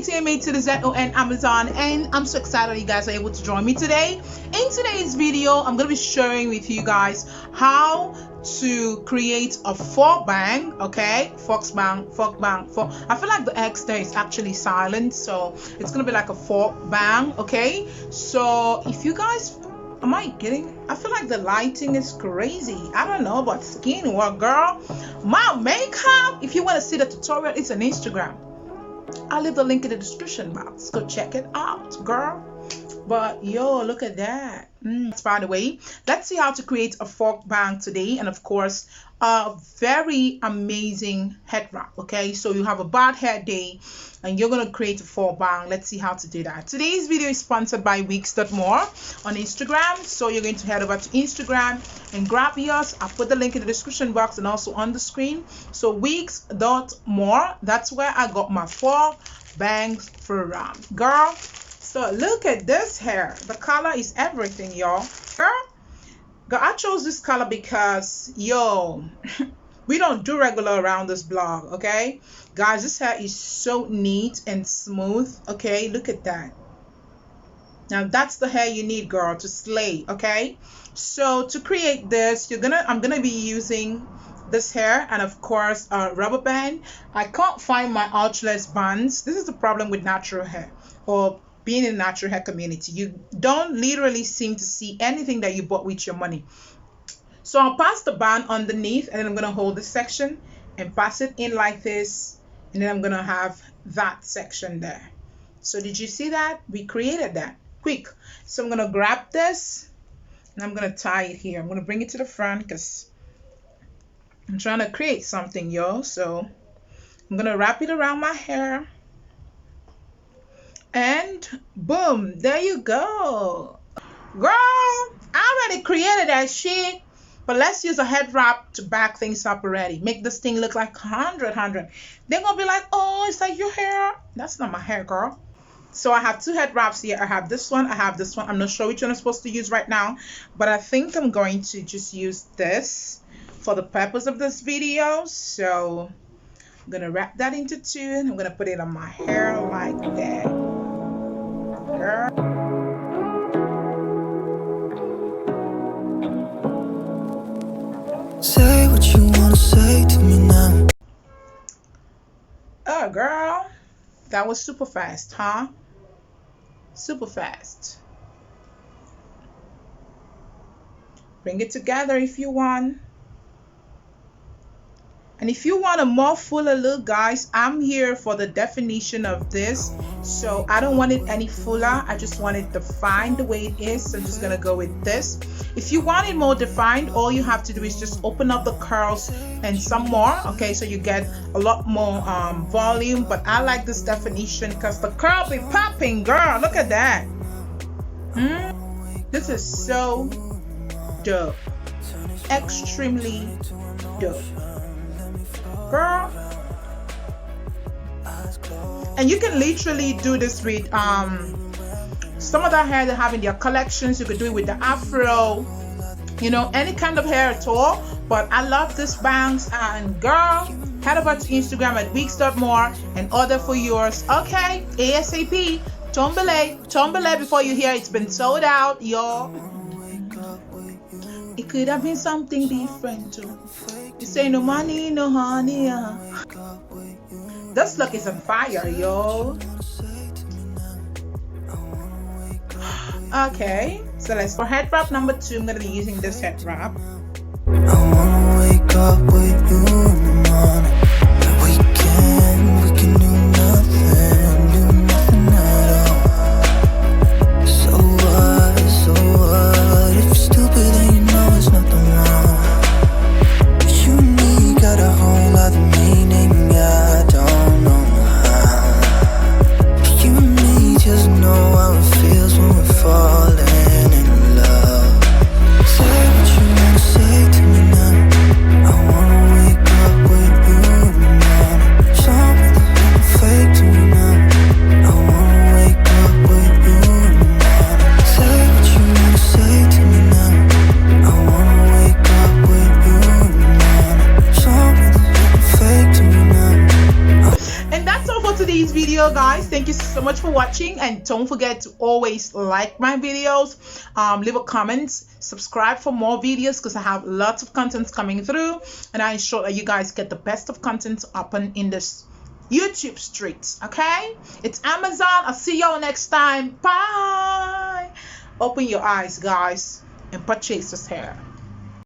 ATMA to the ZON Amazon, and I'm so excited you guys are able to join me today. In today's video, I'm going to be sharing with you guys how to create a fork bang, okay? Fork bang. I feel like the X there is actually silent, so it's going to be like a fork bang, okay? So if you guys, am I kidding? I feel like the lighting is crazy. I don't know about skin work, girl. My makeup, if you want to see the tutorial, it's on Instagram. I'll leave the link in the description box. Go check it out, girl. But yo, look at that. By the way, let's see how to create a fork bang today, and of course a very amazing head wrap. Okay, so you have a bad hair day and you're gonna create a fork bang. Let's see how to do that. Today's video is sponsored by Wigs.more on Instagram, so you're going to head over to Instagram and grab yours. I'll put the link in the description box and also on the screen. So Wigs.more, that's where I got my fork bangs from, girl. So look at this hair. The color is everything, y'all. Girl, I chose this color because, yo, we don't do regular around this blog, okay? Guys, this hair is so neat and smooth, okay? Look at that. Now, that's the hair you need, girl, to slay, okay? So to create this, I'm gonna be using this hair and of course a rubber band. I can't find my archless bands. This is the problem with natural hair, or being in the natural hair community. You don't literally seem to see anything that you bought with your money. So I'll pass the band underneath, and then I'm gonna hold this section and pass it in like this, and then I'm gonna have that section there. So did you see that? We created that quick. So I'm gonna grab this and I'm gonna tie it here. I'm gonna bring it to the front because I'm trying to create something, yo. So I'm gonna wrap it around my hair, and boom, there you go, girl. I already created that shit, but let's use a head wrap to back things up already. Make this thing look like 100. They're gonna be like, oh, it's like your hair. That's not my hair, girl. So I have two head wraps here. I have this one, I have this one. I'm not sure which one I'm supposed to use right now, but I think I'm going to just use this for the purpose of this video. So I'm gonna wrap that into two, and I'm gonna put it on my hair like that, girl. Say what you wanna say to me now. Oh, girl, that was super fast, huh? Super fast. Bring it together if you want. And if you want a more fuller look, guys, I'm here for the definition of this. So I don't want it any fuller. I just want it defined the way it is. So I'm just gonna go with this. If you want it more defined, all you have to do is just open up the curls and some more, okay? So you get a lot more volume. But I like this definition because the curl be popping, girl. Look at that. This is so dope. Extremely dope, girl. And you can literally do this with some of that hair they have in their collections. You could do it with the afro, you know, any kind of hair at all. But I love this bangs, and girl, head over to Instagram at Wigs.more and order for yours, okay? ASAP. Tombele before you hear it's been sold out, y'all. It could have been something different too. You say no money, no honey. This look is on fire, yo. Okay, so let's for head wrap number 2. I'm gonna be using this head wrap. I wanna wake up with you in the morning. We can do nothing at all. So what? If you're stupid, then you know it's nothing wrong. But you and me got a whole other meaning. I don't know how. But you and me just know how it feels when we're falling in love. Say what you wanna say to me now. I wanna wake up with you today's video, guys. Thank you so much for watching, and don't forget to always like my videos, leave a comment, subscribe for more videos because I have lots of content coming through, and I ensure that you guys get the best of content up in this YouTube streets. Okay, it's Amazon. I'll see y'all next time. Bye. Open your eyes, guys, and purchase this hair.